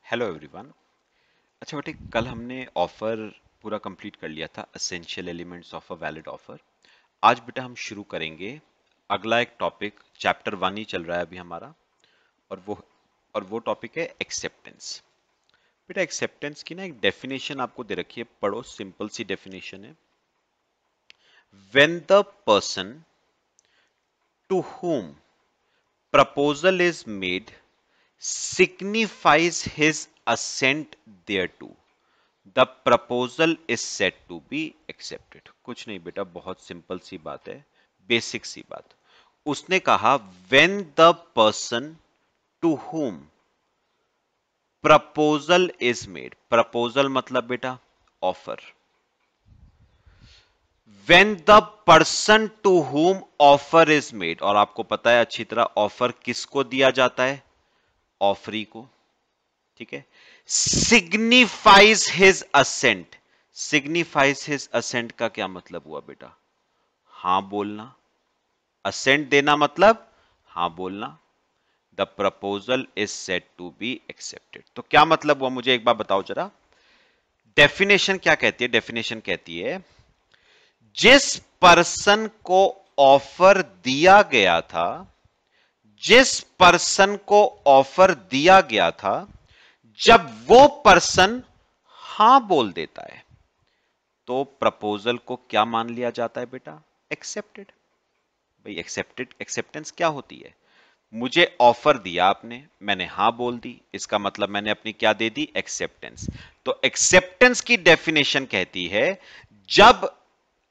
Hello everyone. अच्छा बेटे, कल हमने ऑफर पूरा कंप्लीट कर लिया था, essential elements of a valid offer. आज बेटा हम शुरू करेंगे अगला एक टॉपिक, चैप्टर 1 ही चल रहा है अभी हमारा। और वो टॉपिक है एक्सेप्टेंस। बेटा एक्सेप्टेंस की ना एक डेफिनेशन आपको दे रखी है, पढ़ो, सिंपल सी डेफिनेशन है। When the person to whom proposal is made signifies his assent thereto, the proposal is said to be accepted. कुछ नहीं बेटा, बहुत सिंपल सी बात है, बेसिक सी बात। उसने कहा when the person to whom proposal is made, proposal मतलब बेटा offer. When the person to whom offer is made, और आपको पता है अच्छी तरह ऑफर किसको दिया जाता है, ऑफरी को, ठीक है। Signifies his assent, signifies his assent का क्या मतलब हुआ बेटा, हां बोलना। असेंट देना मतलब हां बोलना। The proposal is said to be accepted, तो क्या मतलब हुआ मुझे एक बार बताओ जरा। डेफिनेशन क्या कहती है, डेफिनेशन कहती है जिस पर्सन को ऑफर दिया गया था, जिस पर्सन को ऑफर दिया गया था, जब वो पर्सन हां बोल देता है तो प्रपोजल को क्या मान लिया जाता है बेटा, एक्सेप्टेड। भाई एक्सेप्टेड, एक्सेप्टेंस क्या होती है, मुझे ऑफर दिया आपने, मैंने हां बोल दी, इसका मतलब मैंने अपनी क्या दे दी, एक्सेप्टेंस। तो एक्सेप्टेंस की डेफिनेशन कहती है जब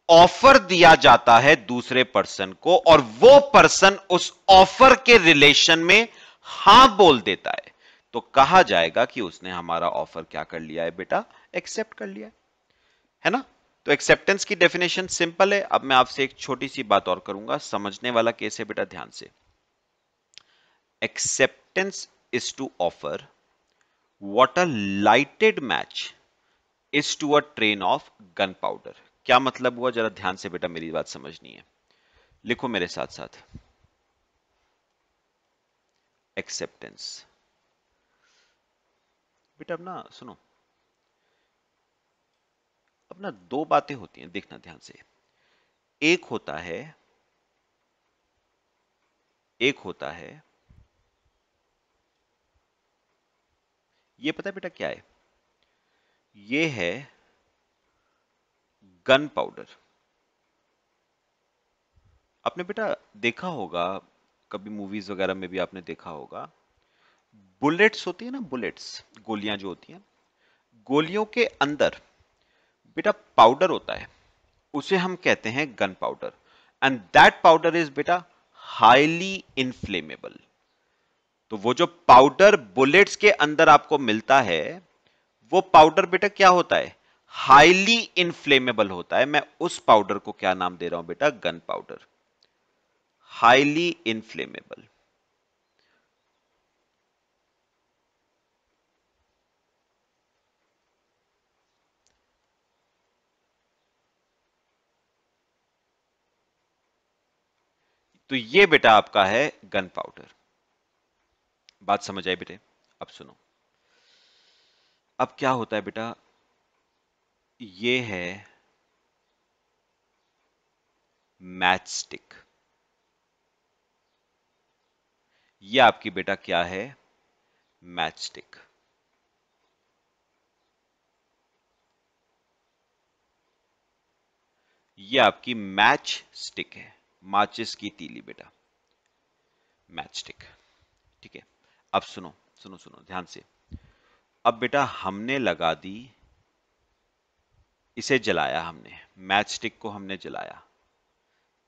ऑफर दिया जाता है दूसरे पर्सन को और वो पर्सन उस ऑफर के रिलेशन में हां बोल देता है, तो कहा जाएगा कि उसने हमारा ऑफर क्या कर लिया है बेटा, एक्सेप्ट कर लिया है ना। तो एक्सेप्टेंस की डेफिनेशन सिंपल है। अब मैं आपसे एक छोटी सी बात और करूंगा, समझने वाला केस है बेटा, ध्यान से। Acceptance is to offer what a lighted match is to a train of gun powder. क्या मतलब हुआ, जरा ध्यान से बेटा मेरी बात समझनी है, लिखो मेरे साथ साथ। एक्सेप्टेंस बेटा, अब ना सुनो, अब ना दो बातें होती हैं, देखना ध्यान से। एक होता है, एक होता है, ये पता है बेटा क्या है, ये है गन पाउडर। आपने बेटा देखा होगा, कभी मूवीज वगैरह में भी आपने देखा होगा, बुलेट्स होती है ना, बुलेट्स, गोलियां जो होती हैं, गोलियों के अंदर बेटा पाउडर होता है, उसे हम कहते हैं gun powder. And that powder is बेटा हाईली इनफ्लेमेबल। तो वो जो पाउडर बुलेट्स के अंदर आपको मिलता है, वो पाउडर बेटा क्या होता है, हाईली इनफ्लेमेबल होता है। मैं उस पाउडर को क्या नाम दे रहा हूं बेटा, गन पाउडर, हाईली इनफ्लेमेबल। तो ये बेटा आपका है गन पाउडर। बात समझ आई बेटे। अब सुनो, अब क्या होता है बेटा, ये है मैच स्टिक। ये आपकी बेटा क्या है, मैच स्टिक। ये आपकी मैच स्टिक है, माचिस की तीली बेटा, मैच स्टिक, ठीक है। अब सुनो, सुनो सुनो ध्यान से। अब बेटा हमने लगा दी, इसे जलाया हमने, मैच स्टिक को हमने जलाया,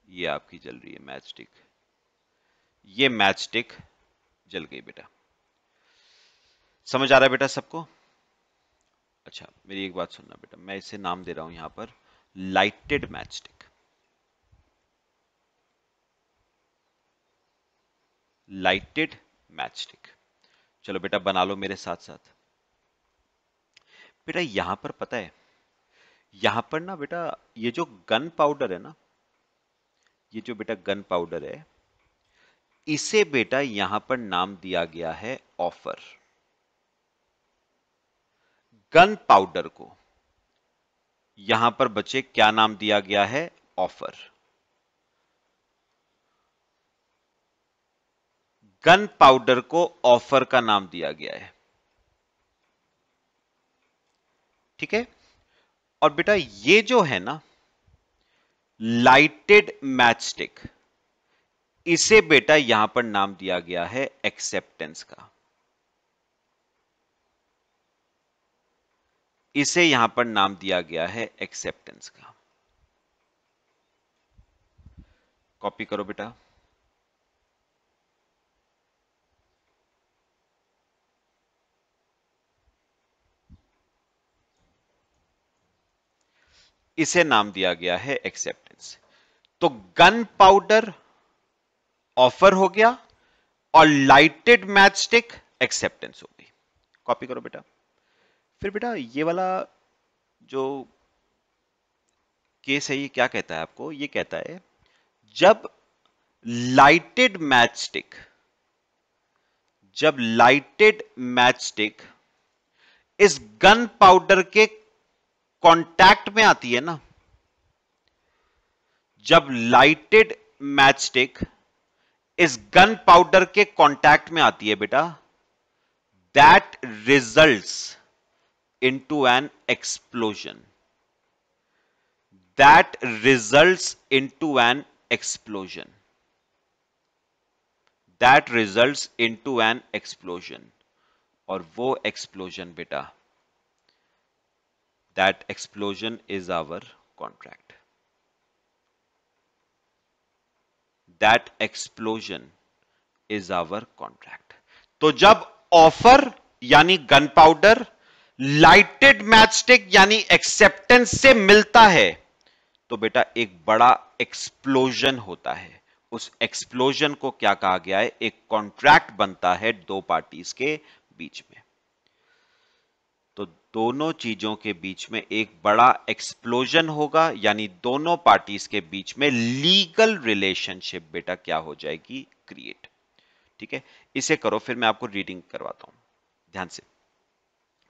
ये आपकी जल रही है मैच स्टिक, ये मैच स्टिक जल गई बेटा। समझ आ रहा है बेटा सबको। अच्छा मेरी एक बात सुनना बेटा, मैं इसे नाम दे रहा हूं यहां पर lighted match stick, lighted match stick. चलो बेटा बना लो मेरे साथ साथ। बेटा यहां पर पता है, यहां पर ना बेटा ये जो गन पाउडर है ना, ये जो बेटा गन पाउडर है, इसे बेटा यहां पर नाम दिया गया है ऑफर। गन पाउडर को यहां पर बच्चे क्या नाम दिया गया है? ऑफर। गन पाउडर को ऑफर का नाम दिया गया है, ठीक है। और बेटा ये जो है ना लाइटेड मैच स्टिक, इसे बेटा यहां पर नाम दिया गया है एक्सेप्टेंस का। इसे यहां पर नाम दिया गया है एक्सेप्टेंस का। कॉपी करो बेटा। इसे नाम दिया गया है एक्सेप्टेंस। तो गन पाउडर ऑफर हो गया और लाइटेड मैच स्टिक एक्सेप्टेंस हो गई। कॉपी करो बेटा। फिर बेटा ये वाला जो केस है ये क्या कहता है आपको? ये कहता है जब लाइटेड मैच स्टिक, जब लाइटेड मैच स्टिक इस गन पाउडर के कांटेक्ट में आती है ना, जब लाइटेड मैच स्टिक इस गन पाउडर के कांटेक्ट में आती है बेटा, that results into an explosion, that results into an explosion, that results into an explosion. और वो एक्सप्लोजन बेटा, that explosion is our contract, that explosion is our contract. तो जब ऑफर यानी gun powder lighted match stick यानी acceptance से मिलता है तो बेटा एक बड़ा एक्सप्लोजन होता है। उस एक्सप्लोजन को क्या कहा गया है? एक कॉन्ट्रैक्ट बनता है दो पार्टीज के बीच में। तो दोनों चीजों के बीच में एक बड़ा एक्सप्लोजन होगा, यानी दोनों पार्टीज के बीच में लीगल रिलेशनशिप बेटा क्या हो जाएगी? क्रिएट। ठीक है, इसे करो, फिर मैं आपको रीडिंग करवाता हूं। ध्यान से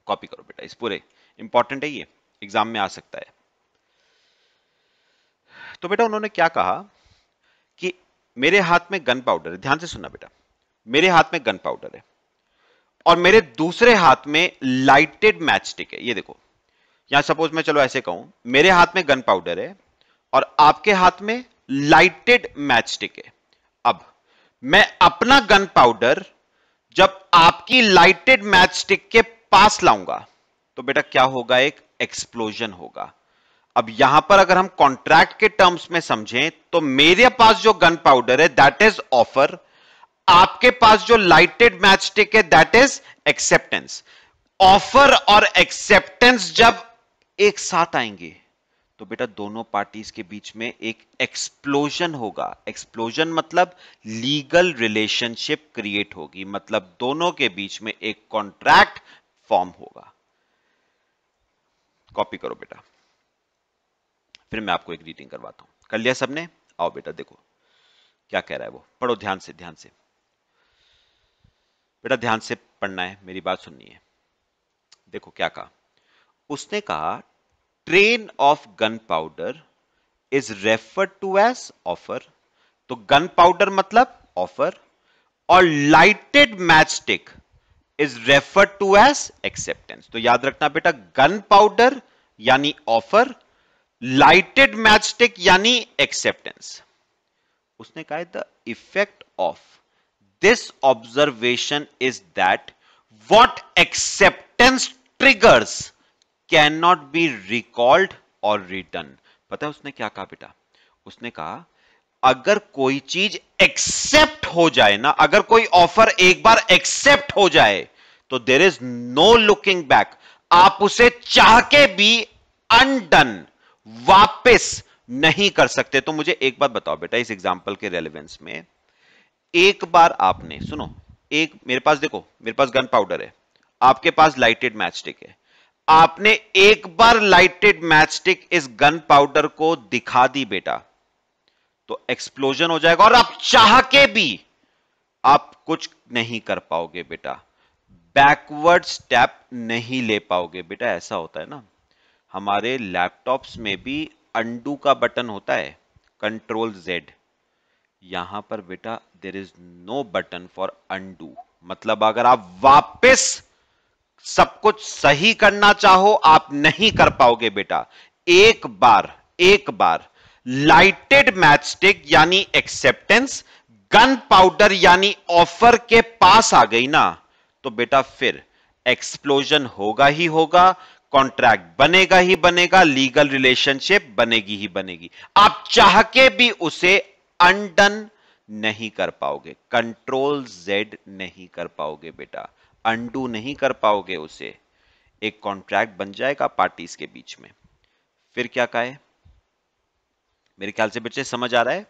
कॉपी करो बेटा, इस पूरे इंपॉर्टेंट है, ये एग्जाम में आ सकता है। तो बेटा उन्होंने क्या कहा कि मेरे हाथ में गन पाउडर है, ध्यान से सुनना बेटा, मेरे हाथ में गन पाउडर है और मेरे दूसरे हाथ में लाइटेड मैच स्टिक है। ये देखो, यहां सपोज मैं चलो ऐसे कहूं, मेरे हाथ में गन पाउडर है और आपके हाथ में लाइटेड मैच स्टिक है। अब मैं अपना गन पाउडर जब आपकी लाइटेड मैच स्टिक के पास लाऊंगा तो बेटा क्या होगा? एक एक्सप्लोजन होगा। अब यहां पर अगर हम कॉन्ट्रैक्ट के टर्म्स में समझें तो मेरे पास जो गन पाउडर है दैट इज ऑफर, आपके पास जो लाइटेड मैच स्टिक है दैट इज एक्सेप्टेंस। ऑफर और एक्सेप्टेंस जब एक साथ आएंगे तो बेटा दोनों पार्टीज के बीच में एक एक्सप्लोजन होगा। एक्सप्लोजन मतलब लीगल रिलेशनशिप क्रिएट होगी, मतलब दोनों के बीच में एक कॉन्ट्रैक्ट फॉर्म होगा। कॉपी करो बेटा, फिर मैं आपको एक रीडिंग करवाता हूं। कर लिया सबने? आओ बेटा देखो क्या कह रहा है वो, पढ़ो ध्यान से, ध्यान से बेटा, ध्यान से पढ़ना है, मेरी बात सुननी है। देखो क्या कहा उसने, कहा train of gun powder is referred to as offer. तो गन पाउडर मतलब ऑफर और lighted match stick is referred to as acceptance. तो याद रखना बेटा, गन पाउडर यानी ऑफर, लाइटेड मैच स्टिक यानी एक्सेप्टेंस। उसने कहा the effect of this observation is that what acceptance triggers can not be recalled और रिटर्न। पता है उसने क्या कहा बेटा? उसने कहा अगर कोई चीज एक्सेप्ट हो जाए ना, अगर कोई ऑफर एक बार एक्सेप्ट हो जाए तो there is no looking back. आप उसे चाह के भी अनडन वापस नहीं कर सकते। तो मुझे एक बात बताओ बेटा, इस एग्जांपल के रेलेवेंस में, एक बार आपने सुनो, एक मेरे पास देखो, मेरे पास गन पाउडर है, आपके पास लाइटेड मैच स्टिक है, आपने एक बार लाइटेड मैच स्टिक इस गन पाउडर को दिखा दी बेटा तो एक्सप्लोजन हो जाएगा और आप चाह के भी आप कुछ नहीं कर पाओगे बेटा। बैकवर्ड स्टेप नहीं ले पाओगे बेटा। ऐसा होता है ना, हमारे लैपटॉप्स में भी अंडू का बटन होता है, कंट्रोल जेड। यहां पर बेटा there is no button for undo. मतलब अगर आप वापस सब कुछ सही करना चाहो, आप नहीं कर पाओगे बेटा। एक बार लाइटेड मैच स्टिक यानी एक्सेप्टेंस, गन पाउडर यानी ऑफर के पास आ गई ना, तो बेटा फिर एक्सप्लोजन होगा ही होगा, कॉन्ट्रैक्ट बनेगा ही बनेगा, लीगल रिलेशनशिप बनेगी ही बनेगी। आप चाह के भी उसे अनडन नहीं कर पाओगे, कंट्रोल जेड नहीं कर पाओगे बेटा, अंडू नहीं कर पाओगे उसे। एक कॉन्ट्रैक्ट बन जाएगा पार्टीज के बीच में। फिर क्या कहा है? मेरे ख्याल से बच्चे समझ आ रहा है।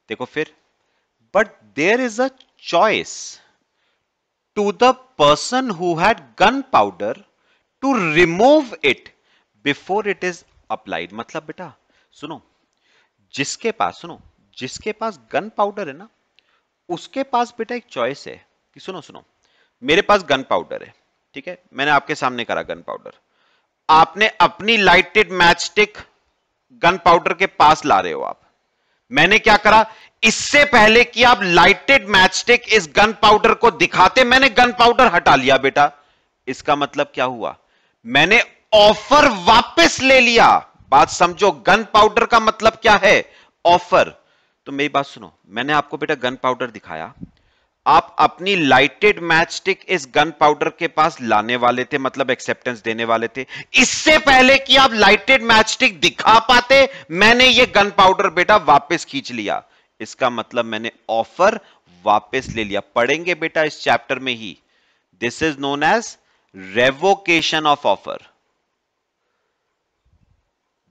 देखो फिर, but there is a choice to the person who had gun powder to remove it before it is applied. मतलब बेटा सुनो, जिसके पास गन पाउडर है ना, उसके पास बेटा एक चॉइस है कि सुनो सुनो, मेरे पास गन पाउडर है, ठीक है, मैंने आपके सामने करा गन पाउडर, आपने अपनी lighted match stick gun powder के पास ला रहे हो आप। मैंने क्या करा, इससे पहले कि आप लाइटेड मैच स्टिक इस गन पाउडर को दिखाते, मैंने गन पाउडर हटा लिया बेटा। इसका मतलब क्या हुआ, मैंने ऑफर वापस ले लिया। बात समझो, गन पाउडर का मतलब क्या है, ऑफर। तो मेरी बात सुनो, मैंने आपको बेटा गन पाउडर दिखाया, आप अपनी लाइटेड मैच स्टिक इस गन पाउडर के पास लाने वाले थे, मतलब एक्सेप्टेंस देने वाले थे। इससे पहले कि आप लाइटेड मैच स्टिक दिखा पाते, मैंने ये गन पाउडर बेटा वापस खींच लिया। इसका मतलब मैंने ऑफर वापस ले लिया। पढ़ेंगे बेटा इस चैप्टर में ही। This is known as revocation of offer.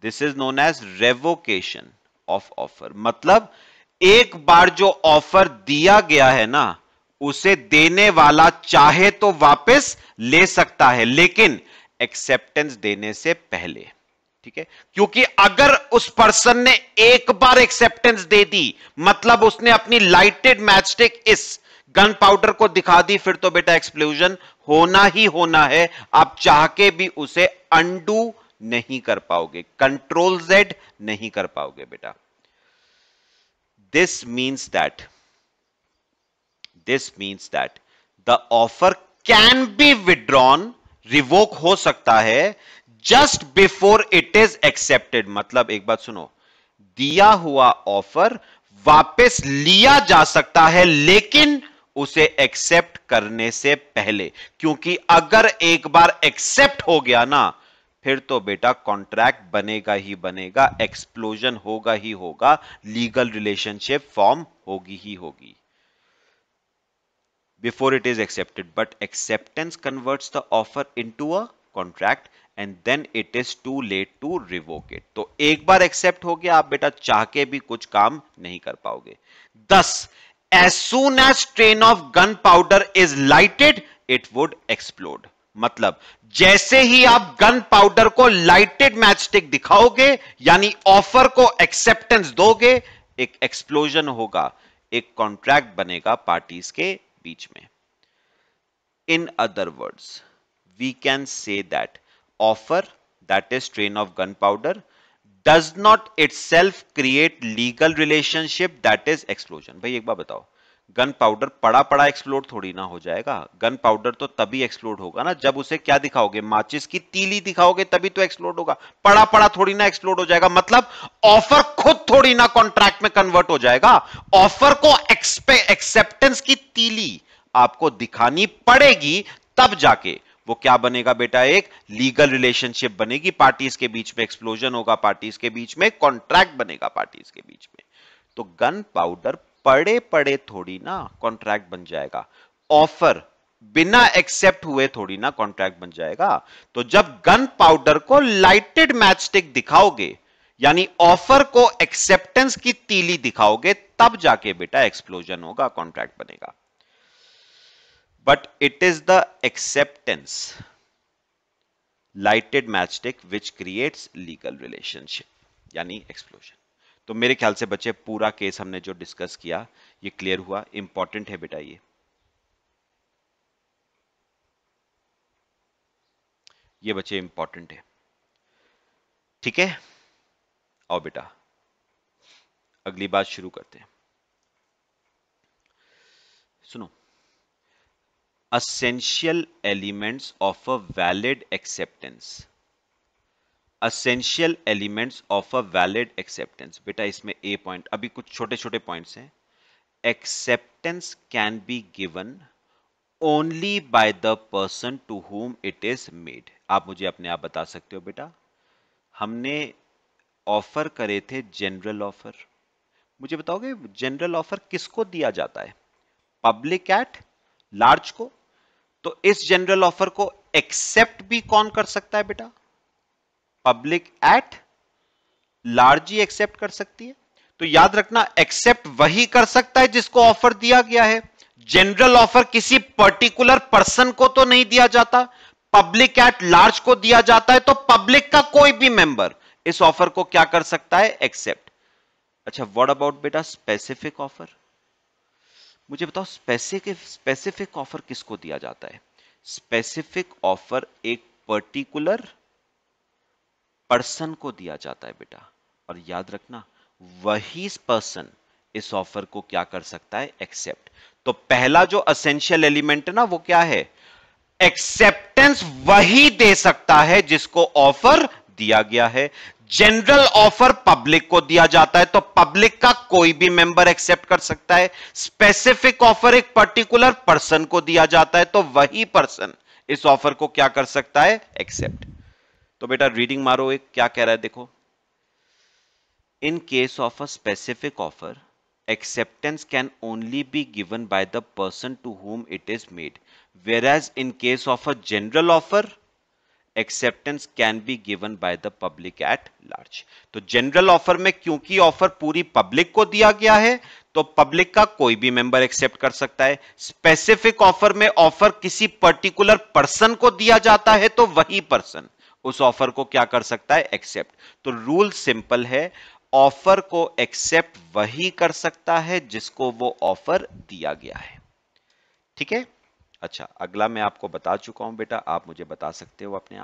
This is known as revocation of offer. मतलब एक बार जो ऑफर दिया गया है ना, उसे देने वाला चाहे तो वापस ले सकता है, लेकिन एक्सेप्टेंस देने से पहले, ठीक है। क्योंकि अगर उस पर्सन ने एक बार एक्सेप्टेंस दे दी, मतलब उसने अपनी लाइटेड मैच स्टिक इस गन पाउडर को दिखा दी, फिर तो बेटा एक्सप्लोजन होना ही होना है। आप चाह के भी उसे अंडू नहीं कर पाओगे, कंट्रोल जेड नहीं कर पाओगे बेटा। This means that the offer can be withdrawn, revoke हो सकता है, just before it is accepted। मतलब एक बात सुनो, दिया हुआ ऑफर वापस लिया जा सकता है, लेकिन उसे एक्सेप्ट करने से पहले। क्योंकि अगर एक बार एक्सेप्ट हो गया ना, फिर तो बेटा कॉन्ट्रैक्ट बनेगा ही बनेगा, एक्सप्लोजन होगा ही होगा, लीगल रिलेशनशिप फॉर्म होगी ही होगी। Before it is accepted, but acceptance converts the offer into a contract and then it is too late to revoke it। तो एक बार एक्सेप्ट हो गया, आप बेटा चाह के भी कुछ काम नहीं कर पाओगे। 10 as soon as strain of gunpowder is lighted it would explode। मतलब जैसे ही आप गन पाउडर को लाइटेड मैच स्टिक दिखाओगे, यानी ऑफर को एक्सेप्टेंस दोगे, एक एक्सप्लोजन होगा, एक कॉन्ट्रैक्ट बनेगा पार्टीज के बीच में। In other words, we can say that offer, that is strain of gunpowder, does not itself create legal relationship, that is explosion। भाई एक बार बताओ, गन पाउडर पड़ा पड़ा एक्सप्लोड थोड़ी ना हो जाएगा। गन पाउडर तो तभी एक्सप्लोड होगा ना जब उसे क्या दिखाओगे, माचिस की तीली दिखाओगे, तभी तो एक्सप्लोड होगा। पड़ा पड़ा थोड़ी ना एक्सप्लोड हो जाएगा। मतलब ऑफर खुद थोड़ी ना कॉन्ट्रैक्ट में कन्वर्ट हो जाएगा। ऑफर को एक्सेप्टेंस की तीली आपको दिखानी पड़ेगी, तब जाके वो क्या बनेगा बेटा, एक लीगल रिलेशनशिप बनेगी पार्टीज के बीच में, एक्सप्लोजन होगा पार्टीज के बीच में, कॉन्ट्रैक्ट बनेगा पार्टीज के बीच में। तो गन पाउडर पड़े पड़े थोड़ी ना कॉन्ट्रैक्ट बन जाएगा, ऑफर बिना एक्सेप्ट हुए थोड़ी ना कॉन्ट्रैक्ट बन जाएगा। तो जब गन पाउडर को लाइटेड मैच स्टिक दिखाओगे, यानी ऑफर को एक्सेप्टेंस की तीली दिखाओगे, तब जाके बेटा एक्सप्लोजन होगा, कॉन्ट्रैक्ट बनेगा। But it is the acceptance lighted match stick which creates legal relationship, यानी एक्सप्लोजन। तो मेरे ख्याल से बच्चे पूरा केस हमने जो डिस्कस किया ये क्लियर हुआ, इंपॉर्टेंट है बेटा ये। ये बच्चे इंपॉर्टेंट है, ठीक है। आओ बेटा अगली बात शुरू करते हैं। सुनो, essential elements of a valid acceptance, essential elements of a valid acceptance। बेटा इसमें ए पॉइंट, अभी कुछ छोटे छोटे पॉइंट्स हैं। acceptance can be given only by the person to whom it is made। आप मुझे अपने आप बता सकते हो बेटा, हमने ऑफर करे थे जनरल ऑफर, मुझे बताओगे जनरल ऑफर किसको दिया जाता है? पब्लिक एट लार्ज को। तो इस जनरल ऑफर को एक्सेप्ट भी कौन कर सकता है बेटा? पब्लिक एट लार्ज ही एक्सेप्ट कर सकती है। तो याद रखना, एक्सेप्ट वही कर सकता है जिसको ऑफर दिया गया है। जनरल ऑफर किसी पर्टिकुलर पर्सन को तो नहीं दिया जाता, पब्लिक एट लार्ज को दिया जाता है। तो पब्लिक का कोई भी मेंबर इस ऑफर को क्या कर सकता है? एक्सेप्ट। अच्छा, व्हाट अबाउट बेटा स्पेसिफिक ऑफर? मुझे बताओ स्पेसिफिक ऑफर किसको दिया जाता है? स्पेसिफिक ऑफर एक पर्टिकुलर पर्सन को दिया जाता है बेटा। और याद रखना, वही पर्सन इस ऑफर को क्या कर सकता है? एक्सेप्ट। तो पहला जो एसेंशियल एलिमेंट है ना, वो क्या है? एक्सेप्टेंस वही दे सकता है जिसको ऑफर दिया गया है। जनरल ऑफर पब्लिक को दिया जाता है, तो पब्लिक का कोई भी मेंबर एक्सेप्ट कर सकता है। स्पेसिफिक ऑफर एक पर्टिकुलर पर्सन को दिया जाता है, तो वही पर्सन इस ऑफर को क्या कर सकता है? एक्सेप्ट। तो बेटा रीडिंग मारो, एक क्या कह रहा है देखो। In case of a specific offer, acceptance can only be given by the person to whom it is made, whereas in case of a general offer acceptance can be given by the public at large। तो general offer में क्योंकि offer पूरी public को दिया गया है, तो public का कोई भी मेंबर एक्सेप्ट कर सकता है। स्पेसिफिक ऑफर में ऑफर किसी पर्टिकुलर पर्सन को दिया जाता है, तो वही पर्सन उस ऑफर को क्या कर सकता है? एक्सेप्ट। तो रूल सिंपल है, ऑफर को एक्सेप्ट वही कर सकता है जिसको वो ऑफर दिया गया है, ठीक है। अच्छा, अगला मैं आपको बता चुका हूं बेटा, आप मुझे बता सकते हो अपने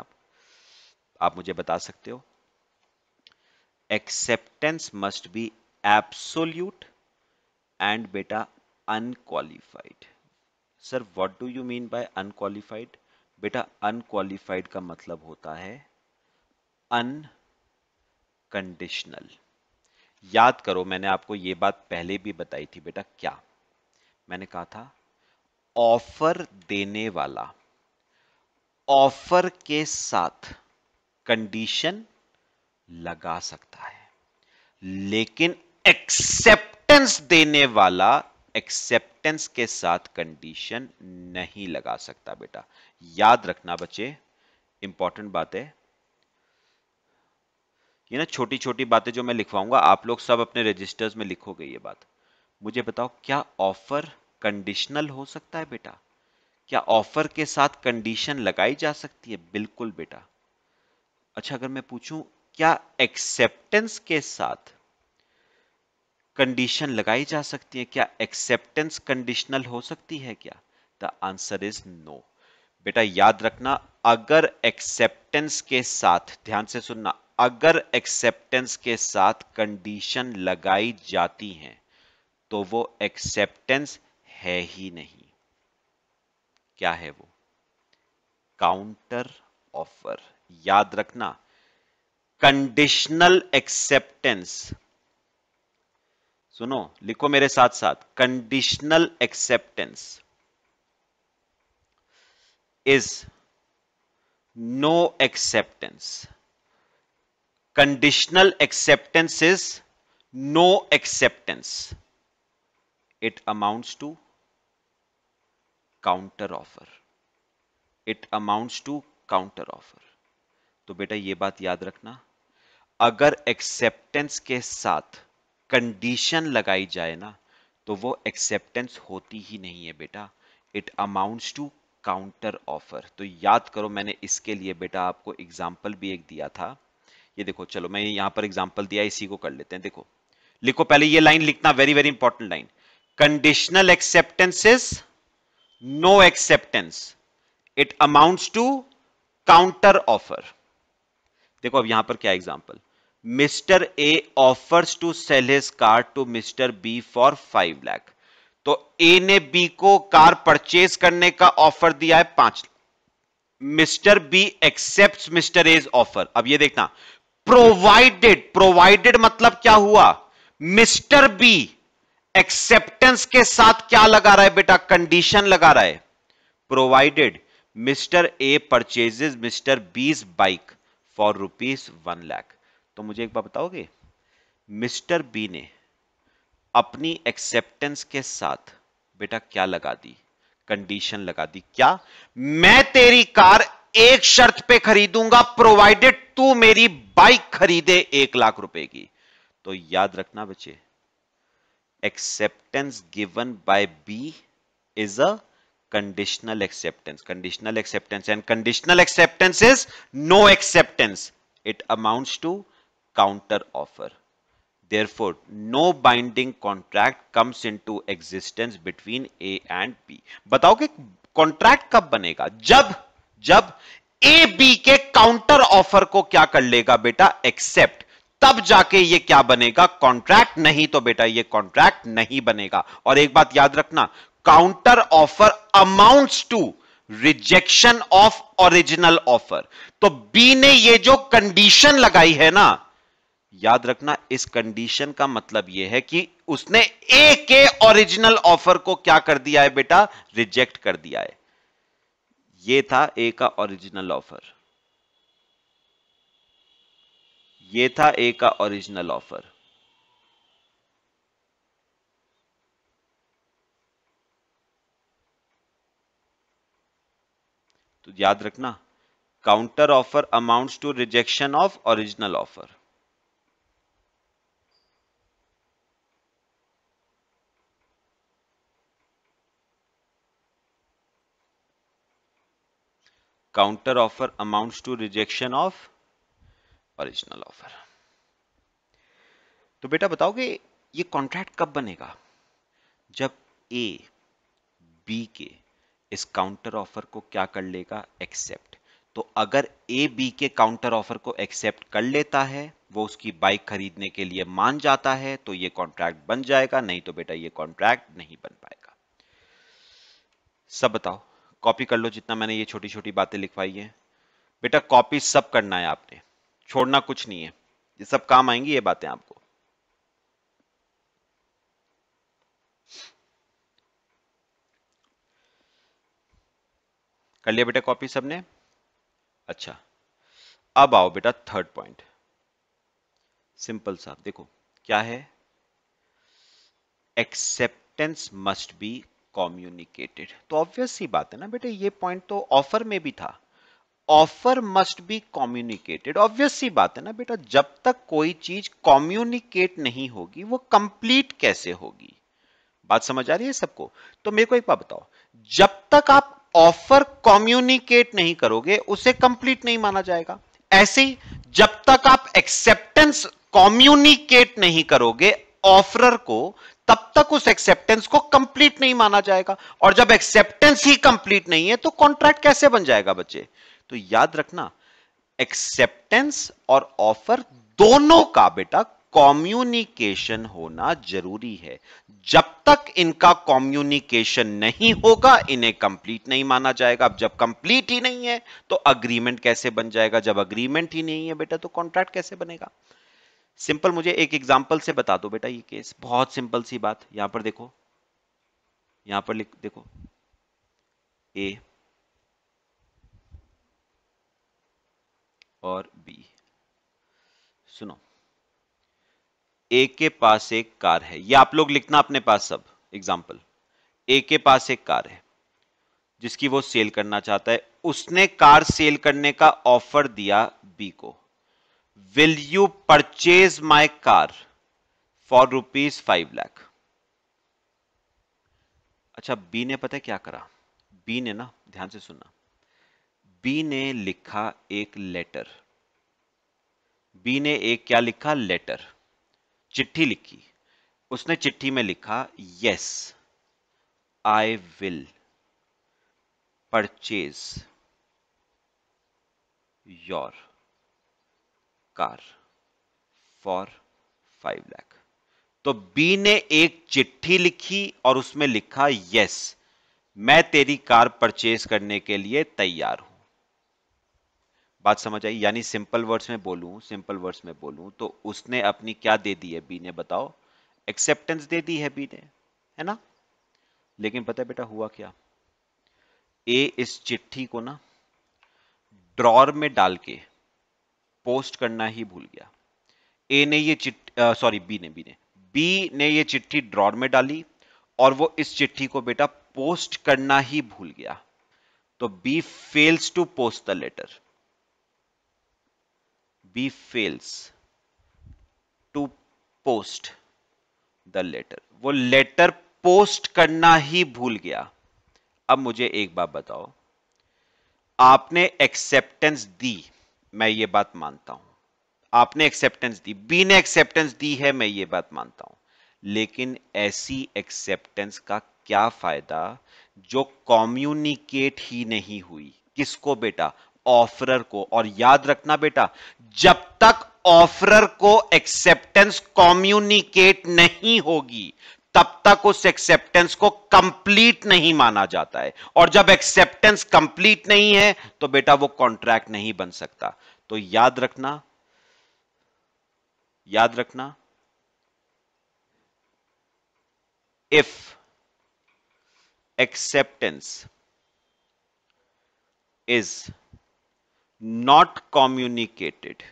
आप मुझे बता सकते हो। Acceptance must be absolute and बेटा unqualified. Sir what do you mean by unqualified? बेटा अनक्वालिफाइड का मतलब होता है अनकंडीशनल। याद करो, मैंने आपको यह बात पहले भी बताई थी बेटा। क्या मैंने कहा था? ऑफर देने वाला ऑफर के साथ कंडीशन लगा सकता है, लेकिन एक्सेप्टेंस देने वाला एक्सेप्टेंस के साथ कंडीशन नहीं लगा सकता बेटा। याद रखना बच्चे, इंपॉर्टेंट बात है ये ना, छोटी छोटी बातें जो मैं लिखवाऊंगा आप लोग सब अपने रजिस्टर्स में लिखोगे ये बात। मुझे बताओ, क्या ऑफर कंडीशनल हो सकता है बेटा? क्या ऑफर के साथ कंडीशन लगाई जा सकती है? बिल्कुल बेटा। अच्छा, अगर मैं पूछूं क्या एक्सेप्टेंस के साथ कंडीशन लगाई जा सकती है? क्या एक्सेप्टेंस कंडीशनल हो सकती है क्या? The answer is no. बेटा याद रखना, अगर एक्सेप्टेंस के साथ, ध्यान से सुनना, अगर एक्सेप्टेंस के साथ कंडीशन लगाई जाती है तो वो एक्सेप्टेंस है ही नहीं। क्या है वो? Counter offer. याद रखना, कंडीशनल एक्सेप्टेंस, सुनो लिखो मेरे साथ साथ, conditional acceptance is no acceptance. Conditional acceptance is no acceptance. It amounts to counter offer. It amounts to counter offer. तो बेटा ये बात याद रखना, अगर एक्सेप्टेंस के साथ कंडीशन लगाई जाए ना तो वो एक्सेप्टेंस होती ही नहीं है बेटा। It amounts to counter offer. तो याद करो, मैंने इसके लिए बेटा आपको एग्जाम्पल भी एक दिया था। ये देखो, चलो मैं यहां पर एग्जाम्पल दिया, इसी को कर लेते हैं। देखो लिखो, पहले ये लाइन लिखना, very very important line. Conditional acceptance is no acceptance. It amounts to counter offer. देखो अब यहां पर क्या example, mister A offers to sell his car to mister B for 5 lakh. तो ए ने बी को कार परचेज करने का ऑफर दिया है 5 lakh. Mister B accept mister A's offer. अब ये देखना, प्रोवाइडेड, प्रोवाइडेड मतलब क्या हुआ, मिस्टर बी एक्सेप्टेंस के साथ क्या लगा रहा है बेटा, कंडीशन लगा रहा है। Provided mister A purchases mister बीज बाइक फॉर ₹1 लाख। तो मुझे एक बात बताओगे, मिस्टर बी ने अपनी एक्सेप्टेंस के साथ बेटा क्या लगा दी, कंडीशन लगा दी। क्या, मैं तेरी कार एक शर्त पे खरीदूंगा, प्रोवाइडेड तू मेरी बाइक खरीदे ₹1 लाख की। तो याद रखना बच्चे, acceptance given by B is a conditional acceptance. Conditional acceptance, and conditional acceptance is no acceptance. It amounts to counter offer. Therefore, no binding contract comes into existence between A and B. बताओ कि contract कब बनेगा, जब जब A B के counter offer को क्या कर लेगा बेटा, एक्सेप्ट, तब जाके ये क्या बनेगा, कॉन्ट्रैक्ट। नहीं तो बेटा ये कॉन्ट्रैक्ट नहीं बनेगा। और एक बात याद रखना, counter offer amounts to rejection of original offer. तो बी ने ये जो कंडीशन लगाई है ना, याद रखना इस कंडीशन का मतलब यह है कि उसने ए के ओरिजिनल ऑफर को क्या कर दिया है बेटा, रिजेक्ट कर दिया है। ये था ए का ओरिजिनल ऑफर, ये था ए का ओरिजिनल ऑफर। तो याद रखना, counter offer amounts to rejection of original offer. Counter offer amounts to rejection of original offer. तो बेटा बताओगे ये कॉन्ट्रैक्ट कब बनेगा, जब ए बी के इस काउंटर ऑफर को क्या कर लेगा, एक्सेप्ट। तो अगर ए बी के काउंटर ऑफर को एक्सेप्ट कर लेता है, वो उसकी बाइक खरीदने के लिए मान जाता है, तो ये कॉन्ट्रैक्ट बन जाएगा, नहीं तो बेटा ये कॉन्ट्रैक्ट नहीं बन पाएगा। सब बताओ, कॉपी कर लो जितना मैंने ये छोटी छोटी बातें लिखवाई है। बेटा कॉपी सब करना है आपने, छोड़ना कुछ नहीं है, ये सब काम आएंगी ये बातें आपको। कर लिया बेटा कॉपी सबने? अच्छा, अब आओ बेटा थर्ड पॉइंट, सिंपल सा देखो क्या है, एक्सेप्टेंस मस्ट बी कम्युनिकेटेड। तो ऑब्वियस सी बात है ना बेटा, ये पॉइंट तो ऑफर में भी था, offer must be communicated. Obvious सी बात है ना बेटा, जब तक कोई चीज कम्युनिकेट नहीं होगी वो कंप्लीट कैसे होगी। बात समझ आ रही है सबको? तो मेरे को एक बात बताओ, जब तक आप ऑफर कम्युनिकेट नहीं करोगे उसे कंप्लीट नहीं माना जाएगा। ऐसे ही जब तक आप एक्सेप्टेंस कम्युनिकेट नहीं करोगे ऑफरर को, तब तक उस एक्सेप्टेंस को कंप्लीट नहीं माना जाएगा। और जब एक्सेप्टेंस ही कंप्लीट नहीं है तो कॉन्ट्रैक्ट कैसे बन जाएगा बच्चे? तो याद रखना, एक्सेप्टेंस और ऑफर दोनों का बेटा कम्युनिकेशन होना जरूरी है। जब तक इनका कम्युनिकेशन नहीं होगा इन्हें कंप्लीट नहीं माना जाएगा। अब जब कंप्लीट ही नहीं है तो अग्रीमेंट कैसे बन जाएगा? जब अग्रीमेंट ही नहीं है बेटा तो कॉन्ट्रैक्ट कैसे बनेगा? सिंपल, मुझे एक एग्जांपल से बता दो बेटा ये केस, बहुत सिंपल सी बात। यहां पर देखो, यहां पर लिख देखो, ए और बी। सुनो, ए के पास एक कार है, ये आप लोग लिखना अपने पास सब एग्जाम्पल। ए के पास एक कार है जिसकी वो सेल करना चाहता है, उसने कार सेल करने का ऑफर दिया बी को, will you purchase my car for ₹5 lakh. अच्छा, बी ने पता है क्या करा? बी ने ना, ध्यान से सुनना, बी ने लिखा एक लेटर। बी ने एक क्या लिखा? लेटर, चिट्ठी लिखी। उसने चिट्ठी में लिखा, yes I will purchase your car for 5 lakh. तो बी ने एक चिट्ठी लिखी और उसमें लिखा यस मैं तेरी कार परचेज करने के लिए तैयार हूं। बात समझ आई? यानी सिंपल वर्ड्स में बोलूं तो उसने अपनी क्या दे दी है बी ने, बताओ? एक्सेप्टेंस दे दी है बी ने, है ना? लेकिन पता है बेटा हुआ क्या, ए इस चिट्ठी को ना ड्रॉर में डाल के पोस्ट करना ही भूल गया। ए ने ये चिट्ठी बी ने ये चिट्ठी ड्रॉर में डाली और वो इस चिट्ठी को बेटा पोस्ट करना ही भूल गया। तो B fails to post the letter. B fails to post the letter. वो लेटर पोस्ट करना ही भूल गया। अब मुझे एक बात बताओ, आपने एक्सेप्टेंस दी, मैं ये बात मानता हूं, आपने एक्सेप्टेंस दी, बी ने एक्सेप्टेंस दी है, मैं ये बात मानता हूं, लेकिन ऐसी एक्सेप्टेंस का क्या फायदा जो कम्युनिकेट ही नहीं हुई। किसको बेटा? ऑफरर को। और याद रखना बेटा, जब तक ऑफरर को एक्सेप्टेंस कम्युनिकेट नहीं होगी तब तक उस एक्सेप्टेंस को कंप्लीट नहीं माना जाता है। और जब एक्सेप्टेंस कंप्लीट नहीं है तो बेटा वो कॉन्ट्रैक्ट नहीं बन सकता। तो याद रखना, याद रखना, if acceptance is not communicated,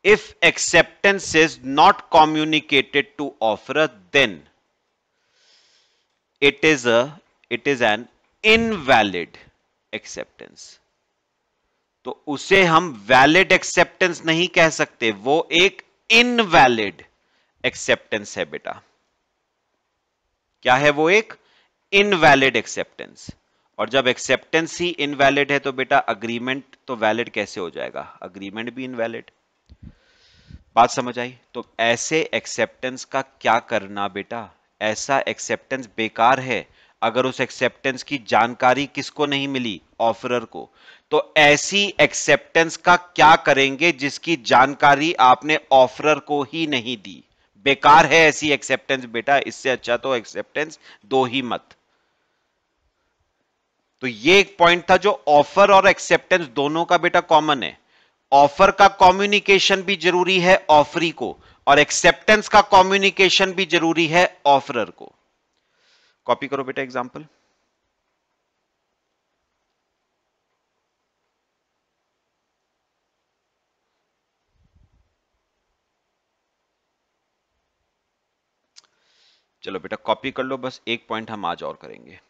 if acceptance is not communicated to offerer, then it is an invalid acceptance। तो उसे हम वैलिड एक्सेप्टेंस नहीं कह सकते, वो एक इनवैलिड एक्सेप्टेंस है बेटा। क्या है वो? एक इनवैलिड एक्सेप्टेंस। और जब एक्सेप्टेंस ही इनवैलिड है तो बेटा अग्रीमेंट तो वैलिड कैसे हो जाएगा? अग्रीमेंट भी इनवैलिड। बात समझ आई? तो ऐसे एक्सेप्टेंस का क्या करना बेटा? ऐसा एक्सेप्टेंस बेकार है अगर उस एक्सेप्टेंस की जानकारी किसको नहीं मिली? ऑफरर को। तो ऐसी एक्सेप्टेंस का क्या करेंगे जिसकी जानकारी आपने ऑफरर को ही नहीं दी? बेकार है ऐसी एक्सेप्टेंस बेटा। इससे अच्छा तो एक्सेप्टेंस दो ही मत। तो ये एक पॉइंट था जो ऑफर और एक्सेप्टेंस दोनों का बेटा कॉमन है। ऑफर का कम्युनिकेशन भी जरूरी है ऑफरी को, और एक्सेप्टेंस का कम्युनिकेशन भी जरूरी है ऑफरर को। कॉपी करो बेटा एग्जांपल। चलो बेटा कॉपी कर लो, बस एक पॉइंट हम आज और करेंगे।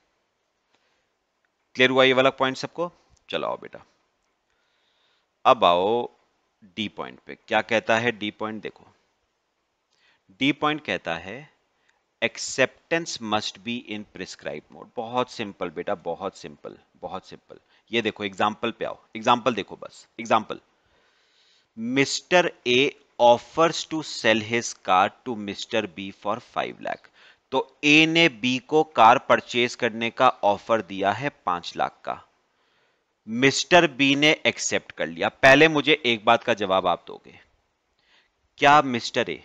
क्लियर हुआ ये वाला पॉइंट सबको? चलो आओ बेटा, अब आओ डी पॉइंट पे। क्या कहता है डी पॉइंट? देखो डी पॉइंट कहता है acceptance must be in prescribe mode. बहुत सिंपल बेटा, बहुत सिंपल, बहुत सिंपल। ये देखो एग्जाम्पल पे आओ, एग्जाम्पल देखो, बस example. Mister A offers to sell his car to mister B for 5 lakh. तो ए ने बी को कार परचेज करने का ऑफर दिया है 5 लाख का। मिस्टर बी ने एक्सेप्ट कर लिया। पहले मुझे एक बात का जवाब आप दोगे, क्या मिस्टर ए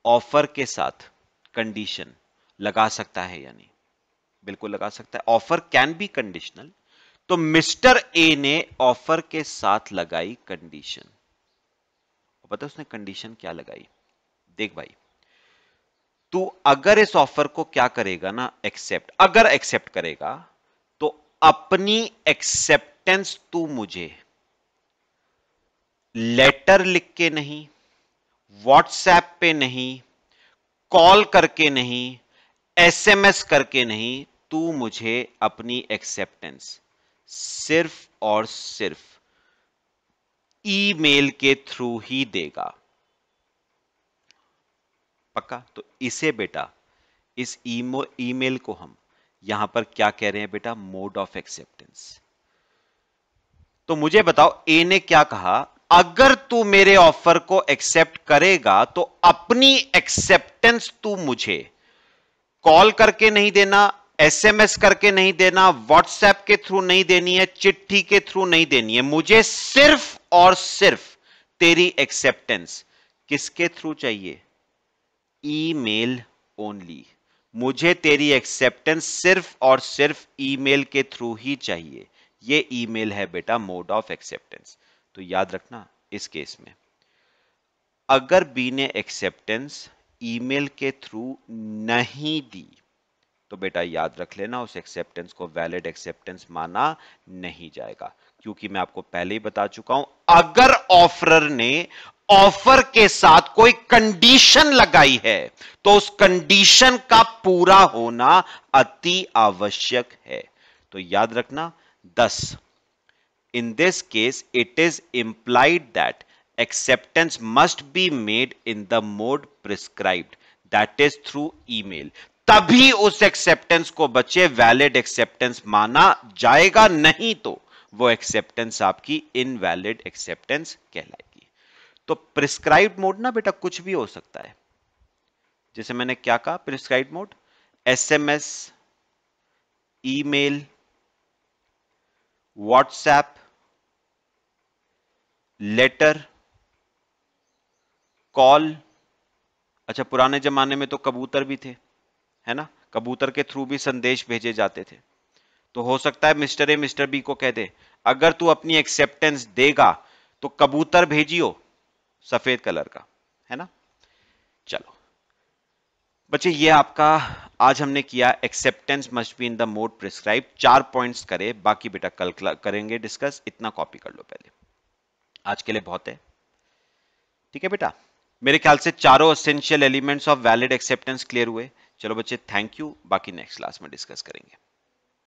ऑफर के साथ कंडीशन लगा सकता है या नहीं? बिल्कुल लगा सकता है। Offer can be conditional. तो मिस्टर ए ने ऑफर के साथ लगाई कंडीशन। पता है उसने कंडीशन क्या लगाई? देख भाई, तू अगर इस ऑफर को क्या करेगा ना, एक्सेप्ट, अगर एक्सेप्ट करेगा तो अपनी एक्सेप्टेंस तू मुझे लेटर लिख के नहीं, व्हाट्सएप पे नहीं, कॉल करके नहीं, एसएमएस करके नहीं, तू मुझे अपनी एक्सेप्टेंस सिर्फ और सिर्फ ईमेल के थ्रू ही देगा। पक्का? तो इसे बेटा, इस ईमेल को हम यहां पर क्या कह रहे हैं बेटा? Mode of acceptance. तो मुझे बताओ ए ने क्या कहा? अगर तू मेरे ऑफर को एक्सेप्ट करेगा तो अपनी एक्सेप्टेंस तू मुझे कॉल करके नहीं देना, एसएमएस करके नहीं देना, व्हाट्सएप के थ्रू नहीं देनी है, चिट्ठी के थ्रू नहीं देनी है, मुझे सिर्फ और सिर्फ तेरी एक्सेप्टेंस किसके थ्रू चाहिए? Email only. मुझे तेरी एक्सेप्टेंस सिर्फ और सिर्फ ईमेल के थ्रू ही चाहिए। ये ईमेल है बेटा मोड ऑफ एक्सेप्टेंस। तो याद रखना इस केस में अगर बी ने एक्सेप्टेंस ईमेल के थ्रू नहीं दी तो बेटा याद रख लेना उस एक्सेप्टेंस को वैलिड एक्सेप्टेंस माना नहीं जाएगा, क्योंकि मैं आपको पहले ही बता चुका हूं अगर ऑफरर ने ऑफर के साथ कोई कंडीशन लगाई है तो उस कंडीशन का पूरा होना अति आवश्यक है। तो याद रखना 10 in this case it is implied that acceptance must be made in the mode prescribed, that is through email, तभी उस एक्सेप्टेंस को बच्चे वैलिड एक्सेप्टेंस माना जाएगा, नहीं तो वो एक्सेप्टेंस आपकी इनवैलिड एक्सेप्टेंस कहलाएगी। तो प्रिस्क्राइब्ड मोड ना बेटा कुछ भी हो सकता है, जैसे मैंने क्या कहा prescribed mode SMS, email, WhatsApp, letter, call. अच्छा पुराने जमाने में तो कबूतर भी थे, है ना, कबूतर के थ्रू भी संदेश भेजे जाते थे। तो हो सकता है मिस्टर ए मिस्टर बी को कह दे अगर तू अपनी एक्सेप्टेंस देगा तो कबूतर भेजियो सफेद कलर का, है ना। चलो बच्चे ये आपका आज हमने किया acceptance must be in the mode prescribe. 4 points करे, बाकी बेटा कल करेंगे डिस्कस। इतना कॉपी कर लो पहले, आज के लिए बहुत है, ठीक है बेटा। मेरे ख्याल से चारों essential elements of valid acceptance clear हुए। चलो बच्चे थैंक यू, बाकी नेक्स्ट क्लास में डिस्कस करेंगे।